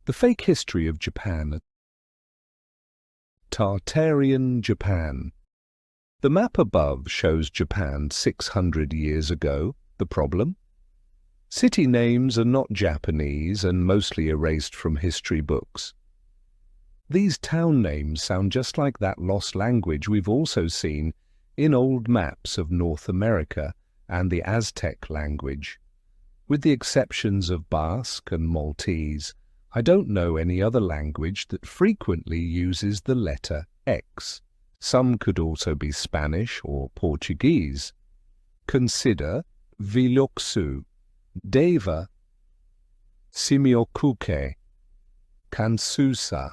The Fake History of Japan. Tartarian Japan. The map above shows Japan 600 years ago. The problem? City names are not Japanese and mostly erased from history books. These town names sound just like that lost language we've also seen in old maps of North America and the Aztec language. With the exceptions of Basque and Maltese, I don't know any other language that frequently uses the letter X. Some could also be Spanish or Portuguese. Consider Viloksu, Deva, Simiokuke, Kansusa,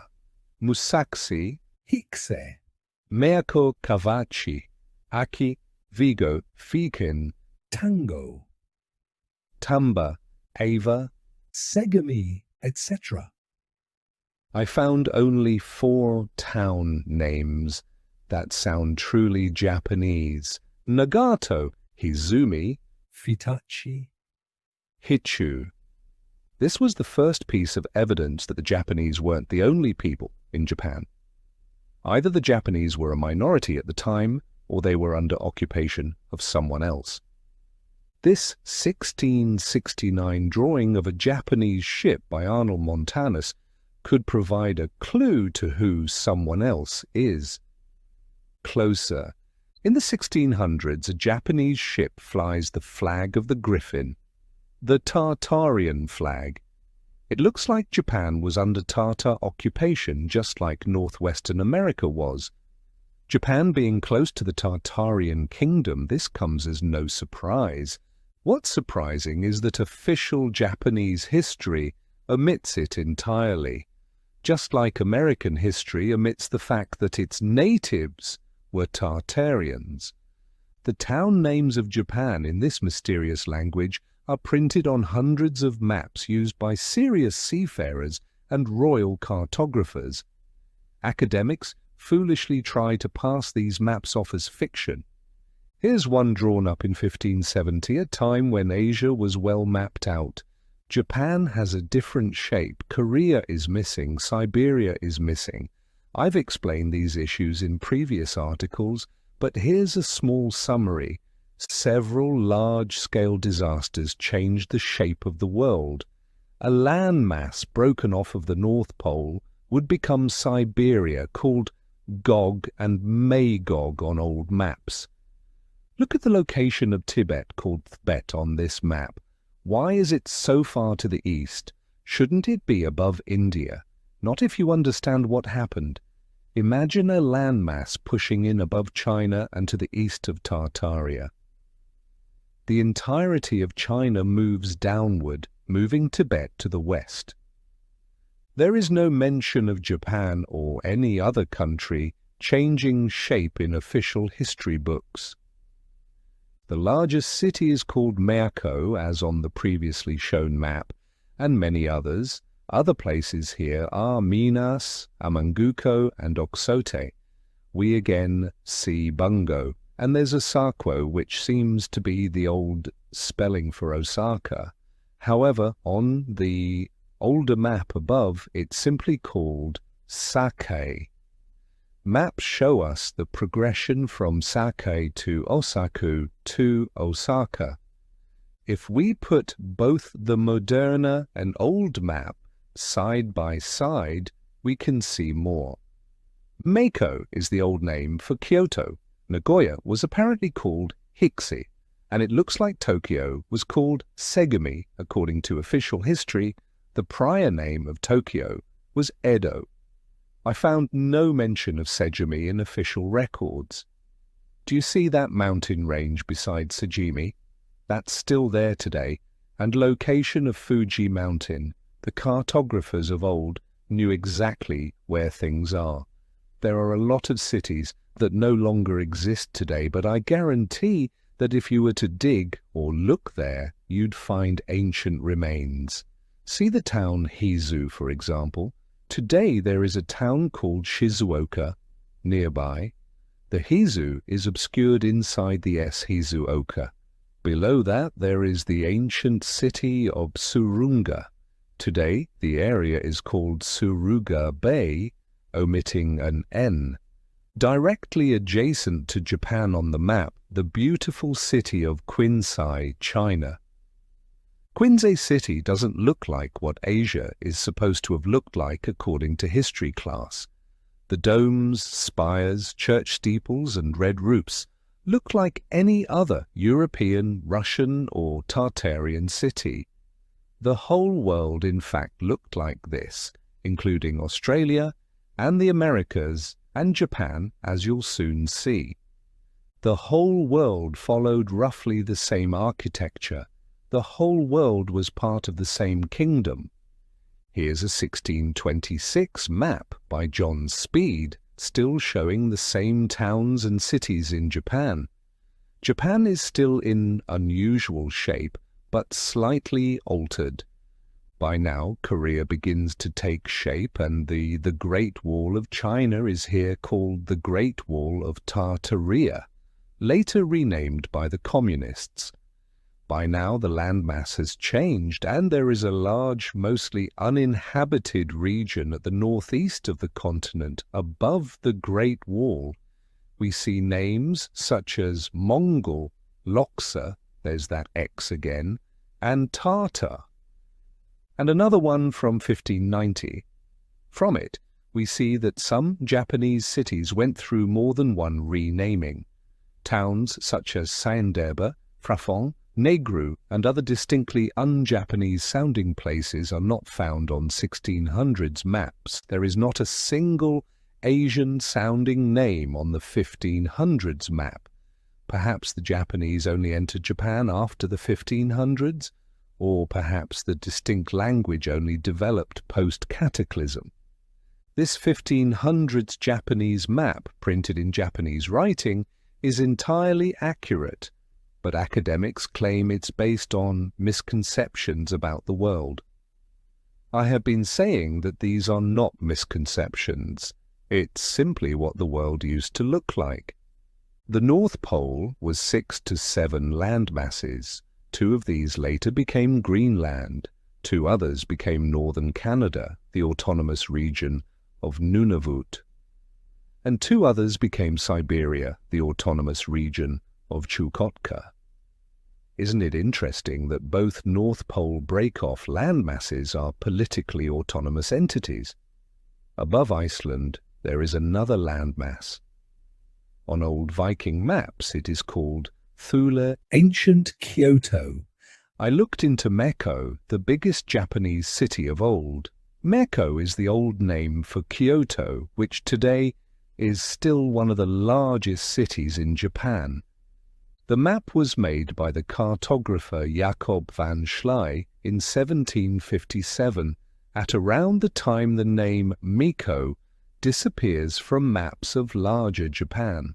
Musaksi, Hikse, Meako Kavachi, Aki, Vigo, Fikin, Tango, Tamba, Ava, Segami, etc. I found only 4 town names that sound truly Japanese: Nagato, Hizumi, Fitachi, Hichu. This was the first piece of evidence that the Japanese weren't the only people in Japan. Either the Japanese were a minority at the time, or they were under occupation of someone else. This 1669 drawing of a Japanese ship by Arnold Montanus could provide a clue to who someone else is. Closer. In the 1600s, a Japanese ship flies the flag of the Griffin, the Tartarian flag. It looks like Japan was under Tartar occupation, just like northwestern America was. Japan being close to the Tartarian kingdom, this comes as no surprise. What's surprising is that official Japanese history omits it entirely, just like American history omits the fact that its natives were Tartarians. The town names of Japan in this mysterious language are printed on hundreds of maps used by serious seafarers and royal cartographers. Academics foolishly try to pass these maps off as fiction. Here's one drawn up in 1570, a time when Asia was well mapped out. Japan has a different shape. Korea is missing. Siberia is missing. I've explained these issues in previous articles, but here's a small summary. Several large-scale disasters changed the shape of the world. A landmass broken off of the North Pole would become Siberia, called Gog and Magog on old maps. Look at the location of Tibet, called Thbet, on this map. Why is it so far to the east? Shouldn't it be above India? Not if you understand what happened. Imagine a landmass pushing in above China and to the east of Tartaria. The entirety of China moves downward, moving Tibet to the west. There is no mention of Japan or any other country changing shape in official history books. The largest city is called Meako, as on the previously shown map, and many others. Other places here are Minas, Amanguko, and Oksote. We again see Bungo, and there's Osako, which seems to be the old spelling for Osaka. However, on the older map above, it's simply called Sake. Maps show us the progression from Sake to Osaku to Osaka. If we put both the Moderna and old map side by side, we can see more. Meiko is the old name for Kyoto. Nagoya was apparently called Hiksi, and it looks like Tokyo was called Segami. According to official history, the prior name of Tokyo was Edo. I found no mention of Sejimi in official records. Do you see that mountain range beside Sejimi? That's still there today, and location of Fuji Mountain. The cartographers of old knew exactly where things are. There are a lot of cities that no longer exist today, but I guarantee that if you were to dig or look there, you'd find ancient remains. See the town Hizu, for example. Today there is a town called Shizuoka nearby. The Hizu is obscured inside the Hizuoka. Below that there is the ancient city of Tsurunga. Today, the area is called Suruga Bay, omitting an N. Directly adjacent to Japan on the map, the beautiful city of Quinsai, China. Quinsai City doesn't look like what Asia is supposed to have looked like according to history class. The domes, spires, church steeples and red roofs look like any other European, Russian or Tartarian city. The whole world in fact looked like this, including Australia and the Americas and Japan, as you'll soon see. The whole world followed roughly the same architecture. The whole world was part of the same kingdom. Here's a 1626 map by John Speed, still showing the same towns and cities in Japan. Japan is still in unusual shape, but slightly altered. By now, Korea begins to take shape, and the Great Wall of China is here called the Great Wall of Tartaria, later renamed by the communists. By now, the landmass has changed, and there is a large, mostly uninhabited region at the northeast of the continent above the Great Wall. We see names such as Mongol, Loksa, there's that X again, and Tartar. And another one from 1590. From it, we see that some Japanese cities went through more than one renaming. Towns such as Saindeba, Frafong, Negru and other distinctly un-Japanese sounding places are not found on 1600s maps. There is not a single Asian sounding name on the 1500s map. Perhaps the Japanese only entered Japan after the 1500s, or perhaps the distinct language only developed post-cataclysm. This 1500s Japanese map, printed in Japanese writing, is entirely accurate, but academics claim it's based on misconceptions about the world. I have been saying that these are not misconceptions. It's simply what the world used to look like. The North Pole was 6 to 7 land masses. 2 of these later became Greenland. 2 others became northern Canada, the autonomous region of Nunavut. And 2 others became Siberia, the autonomous region of Chukotka. Isn't it interesting that both North Pole break-off landmasses are politically autonomous entities? Above Iceland, there is another landmass. On old Viking maps, it is called Thule, ancient Kyoto. I looked into Mekko, the biggest Japanese city of old. Mekko is the old name for Kyoto, which today is still one of the largest cities in Japan. The map was made by the cartographer Jacob van Schley in 1757, at around the time the name Miko disappears from maps of larger Japan.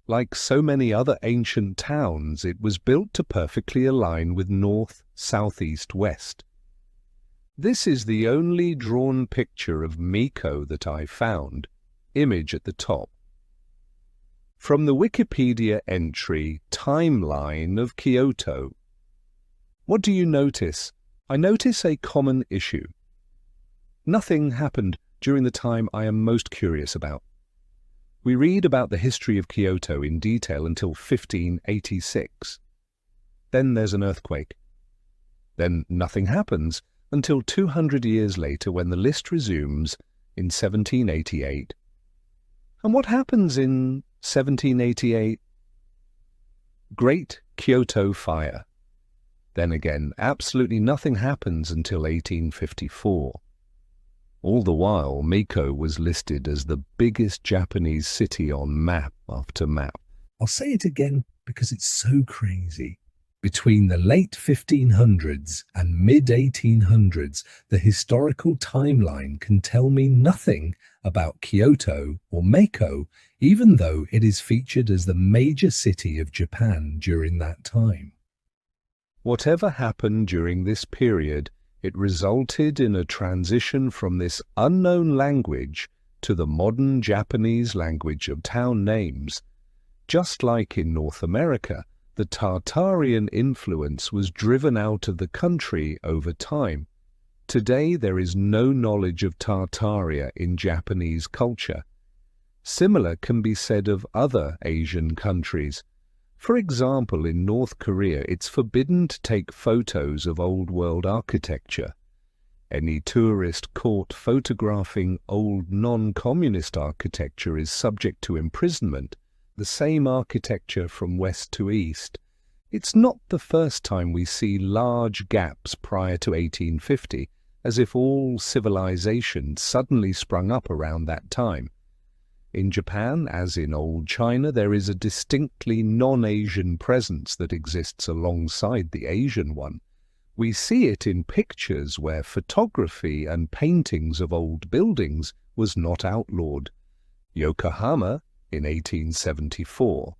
Like so many other ancient towns, it was built to perfectly align with north, southeast, west. This is the only drawn picture of Miko that I found, image at the top. From the Wikipedia entry, Timeline of Kyoto. What do you notice? I notice a common issue. Nothing happened during the time I am most curious about. We read about the history of Kyoto in detail until 1586. Then there's an earthquake. Then nothing happens until 200 years later when the list resumes in 1788. And what happens in 1788? Great Kyoto Fire. Then again, absolutely nothing happens until 1854. All the while, Miko was listed as the biggest Japanese city on map after map. I'll say it again because it's so crazy. Between the late 1500s and mid-1800s, the historical timeline can tell me nothing about Kyoto or Miko, even though it is featured as the major city of Japan during that time. Whatever happened during this period, it resulted in a transition from this unknown language to the modern Japanese language of town names. Just like in North America, the Tartarian influence was driven out of the country over time. Today there is no knowledge of Tartaria in Japanese culture. Similar can be said of other Asian countries. For example, in North Korea, it's forbidden to take photos of old world architecture. Any tourist caught photographing old non-communist architecture is subject to imprisonment, the same architecture from west to east. It's not the first time we see large gaps prior to 1850, as if all civilization suddenly sprung up around that time. In Japan, as in old China, there is a distinctly non-Asian presence that exists alongside the Asian one. We see it in pictures where photography and paintings of old buildings was not outlawed. Yokohama in 1874.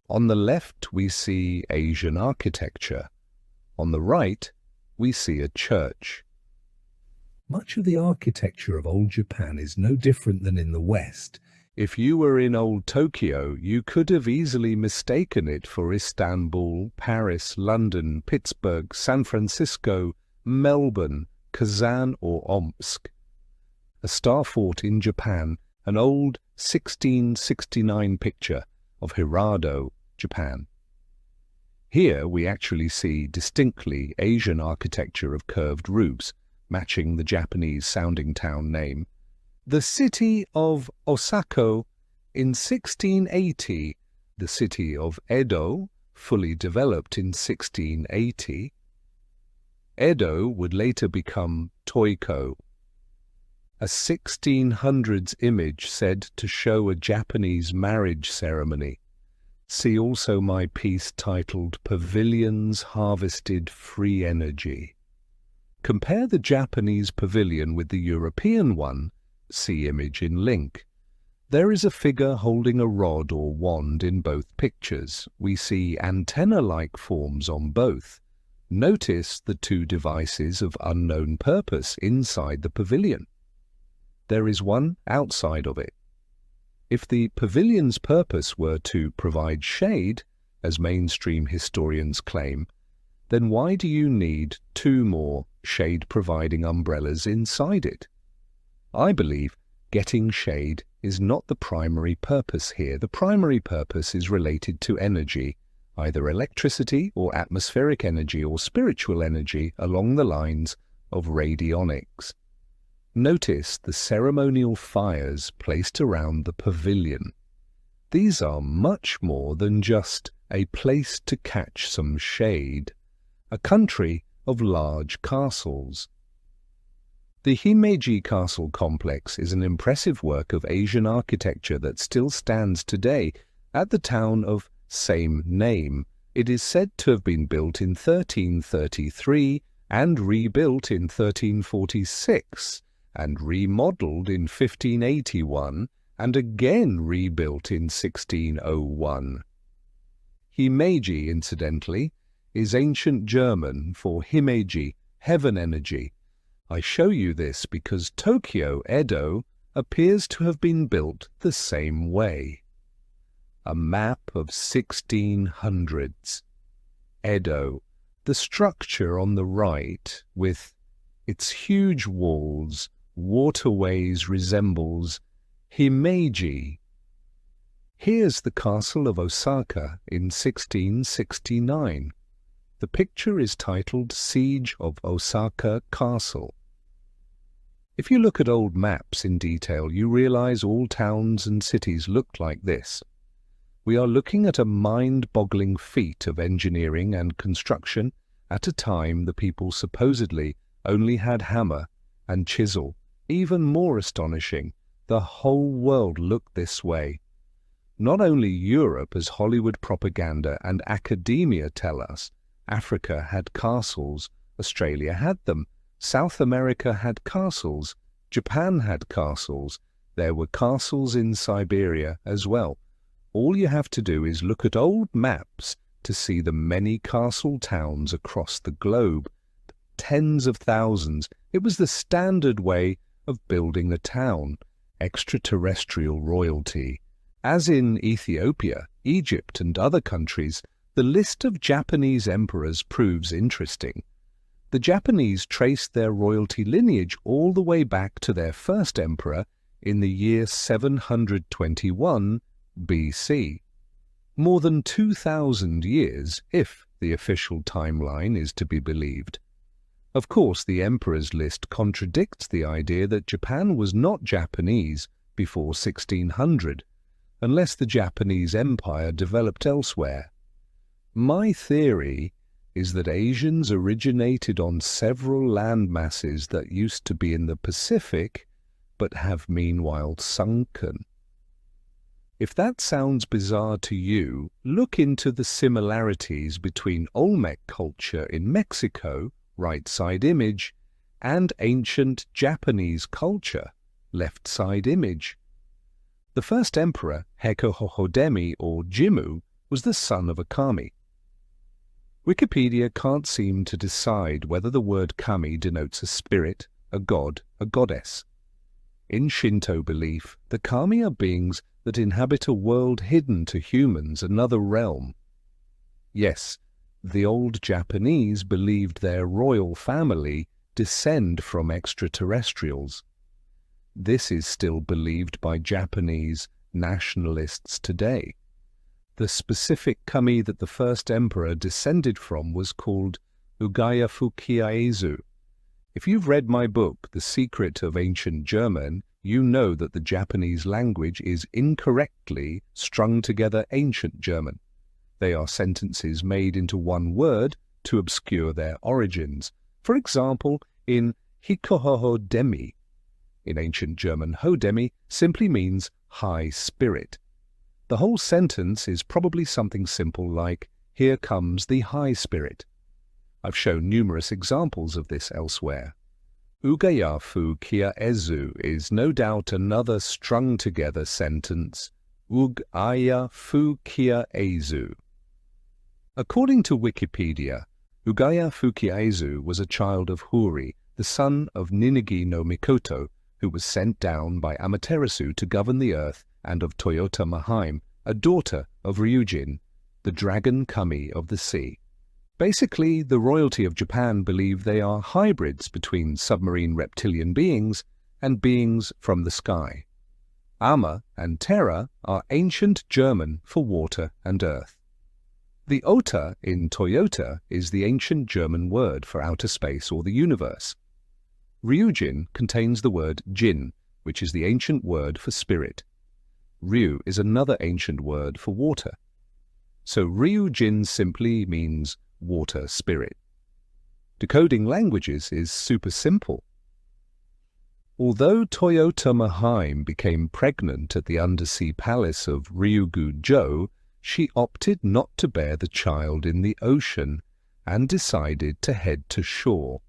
On the left we see Asian architecture. On the right we see a church. Much of the architecture of old Japan is no different than in the West. If you were in old Tokyo, you could have easily mistaken it for Istanbul, Paris, London, Pittsburgh, San Francisco, Melbourne, Kazan or Omsk. A star fort in Japan, an old 1669 picture of Hirado, Japan. Here we actually see distinctly Asian architecture of curved roofs, matching the Japanese-sounding town name. The city of Osaka in 1680, the city of Edo, fully developed in 1680. Edo would later become Toiko. A 1600s image said to show a Japanese marriage ceremony. See also my piece titled Pavilions Harvested Free Energy. Compare the Japanese pavilion with the European one, see image in link. There is a figure holding a rod or wand in both pictures. We see antenna-like forms on both. Notice the two devices of unknown purpose inside the pavilion. There is one outside of it. If the pavilion's purpose were to provide shade, as mainstream historians claim, then why do you need two more shade-providing umbrellas inside it? I believe getting shade is not the primary purpose here. The primary purpose is related to energy, either electricity or atmospheric energy or spiritual energy along the lines of radionics. Notice the ceremonial fires placed around the pavilion. These are much more than just a place to catch some shade, a country of large castles. The Himeji Castle complex is an impressive work of Asian architecture that still stands today at the town of same name. It is said to have been built in 1333 and rebuilt in 1346 and remodeled in 1581 and again rebuilt in 1601. Himeji, incidentally, is ancient German for Himeji, heaven energy. I show you this because Tokyo, Edo, appears to have been built the same way. A map of 1600s. Edo, the structure on the right with its huge walls, waterways resembles Himeji. Here's the castle of Osaka in 1669. The picture is titled Siege of Osaka Castle. If you look at old maps in detail, you realize all towns and cities looked like this. We are looking at a mind-boggling feat of engineering and construction at a time the people supposedly only had hammer and chisel. Even more astonishing, the whole world looked this way. Not only Europe, as Hollywood propaganda and academia tell us. Africa had castles, Australia had them, South America had castles, Japan had castles, there were castles in Siberia as well. All you have to do is look at old maps to see the many castle towns across the globe. Tens of thousands. It was the standard way of building a town, extraterrestrial royalty. As in Ethiopia, Egypt and other countries, the list of Japanese emperors proves interesting. The Japanese traced their royalty lineage all the way back to their first emperor in the year 721 BC. More than 2,000 years, if the official timeline is to be believed. Of course, the emperor's list contradicts the idea that Japan was not Japanese before 1600, unless the Japanese Empire developed elsewhere. My theory is that Asians originated on several land masses that used to be in the Pacific, but have meanwhile sunken. If that sounds bizarre to you, look into the similarities between Olmec culture in Mexico, right side image, and ancient Japanese culture, left side image. The first emperor, Hekohohodemi or Jimmu, was the son of a kami. Wikipedia can't seem to decide whether the word kami denotes a spirit, a god, a goddess. In Shinto belief, the kami are beings that inhabit a world hidden to humans, another realm. Yes, the old Japanese believed their royal family descend from extraterrestrials. This is still believed by Japanese nationalists today. The specific kami that the first emperor descended from was called Ugaya Fukiaezu. If you've read my book, The Secret of Ancient German, you know that the Japanese language is incorrectly strung together Ancient German. They are sentences made into one word to obscure their origins. For example, in Hikohohodemi. In Ancient German, Hodemi simply means high spirit. The whole sentence is probably something simple like, here comes the high spirit. I've shown numerous examples of this elsewhere. Ugaya Fukiaezu is no doubt another strung-together sentence, Ugaya Fukiaezu. According to Wikipedia, Ugaya Fukiaezu was a child of Huri, the son of Ninigi no Mikoto, who was sent down by Amaterasu to govern the earth, and of Toyota Mahaim, a daughter of Ryujin, the dragon kami of the sea. Basically, the royalty of Japan believe they are hybrids between submarine reptilian beings and beings from the sky. Ama and Terra are ancient German for water and earth. The Ota in Toyota is the ancient German word for outer space or the universe. Ryujin contains the word jin, which is the ancient word for spirit. Ryu is another ancient word for water. So Ryujin simply means water spirit. Decoding languages is super simple. Although Toyota Mahaim became pregnant at the undersea palace of Ryugu-jo, she opted not to bear the child in the ocean and decided to head to shore.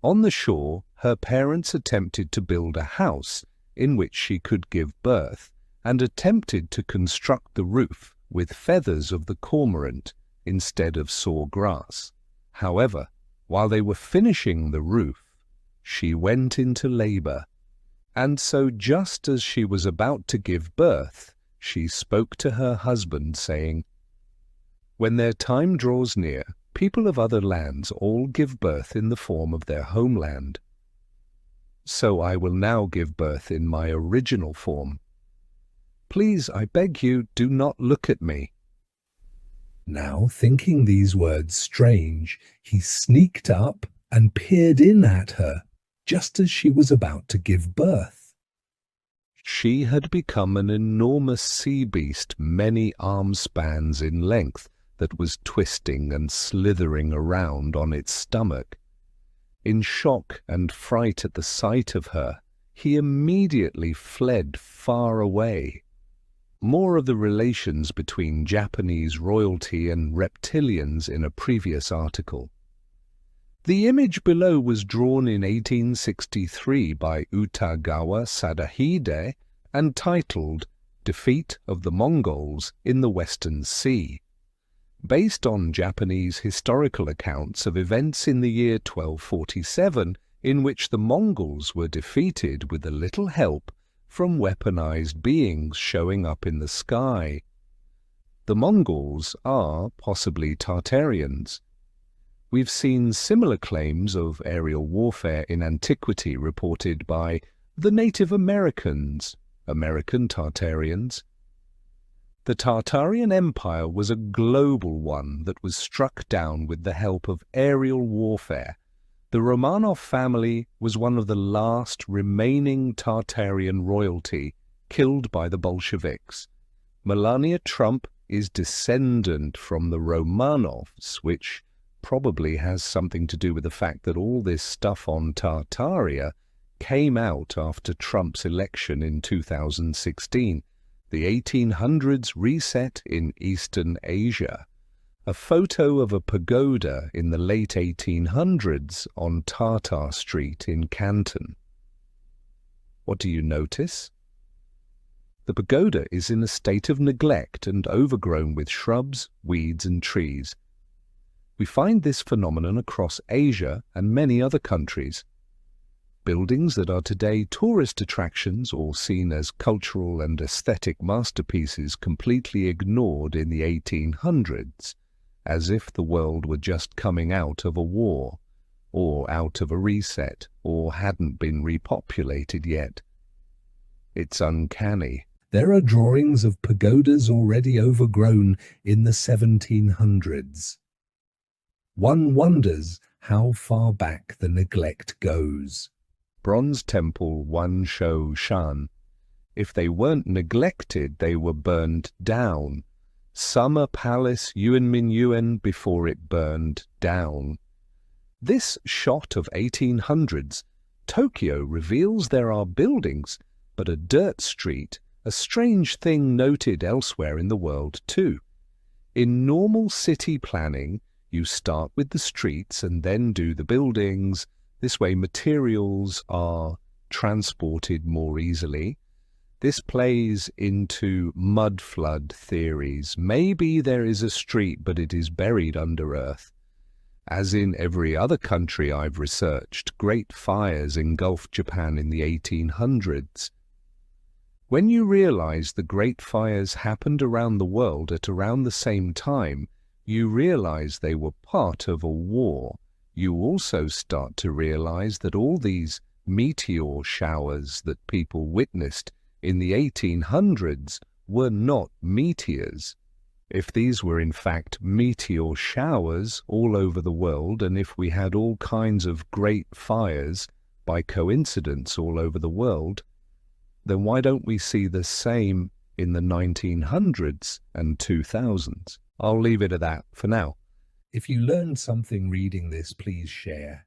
On the shore, her parents attempted to build a house in which she could give birth and attempted to construct the roof with feathers of the cormorant instead of saw grass. However, while they were finishing the roof, she went into labor, and so just as she was about to give birth, she spoke to her husband, saying, "When their time draws near, people of other lands all give birth in the form of their homeland. So I will now give birth in my original form. Please, I beg you, do not look at me." Now, thinking these words strange, he sneaked up and peered in at her, just as she was about to give birth. She had become an enormous sea beast many arm spans in length that was twisting and slithering around on its stomach. In shock and fright at the sight of her, he immediately fled far away. More of the relations between Japanese royalty and reptilians in a previous article. The image below was drawn in 1863 by Utagawa Sadahide and titled Defeat of the Mongols in the Western Sea, based on Japanese historical accounts of events in the year 1247 in which the Mongols were defeated with a little help from weaponized beings showing up in the sky. The Mongols are possibly Tartarians. We've seen similar claims of aerial warfare in antiquity reported by the Native Americans, American Tartarians. The Tartarian Empire was a global one that was struck down with the help of aerial warfare. The Romanov family was one of the last remaining Tartarian royalty killed by the Bolsheviks. Melania Trump is descendant from the Romanovs, which probably has something to do with the fact that all this stuff on Tartaria came out after Trump's election in 2016. The 1800s reset in Eastern Asia. A photo of a pagoda in the late 1800s on Tartar Street in Canton. What do you notice? The pagoda is in a state of neglect and overgrown with shrubs, weeds and trees. We find this phenomenon across Asia and many other countries. Buildings that are today tourist attractions or seen as cultural and aesthetic masterpieces completely ignored in the 1800s, as if the world were just coming out of a war, or out of a reset, or hadn't been repopulated yet. It's uncanny. There are drawings of pagodas already overgrown in the 1700s. One wonders how far back the neglect goes. Bronze Temple Wan Shou Shan. If they weren't neglected, they were burned down. Summer Palace Yuanmin Yuan before it burned down. This shot of 1800s, Tokyo reveals there are buildings, but a dirt street, a strange thing noted elsewhere in the world too. In normal city planning, you start with the streets and then do the buildings. This way materials are transported more easily. This plays into mud flood theories. Maybe there is a street, but it is buried under earth. As in every other country I've researched, great fires engulfed Japan in the 1800s. When you realize the great fires happened around the world at around the same time, you realize they were part of a war. You also start to realize that all these meteor showers that people witnessed in the 1800s were not meteors. If these were in fact meteor showers all over the world, and if we had all kinds of great fires by coincidence all over the world, then why don't we see the same in the 1900s and 2000s? I'll leave it at that for now. If you learned something reading this, please share.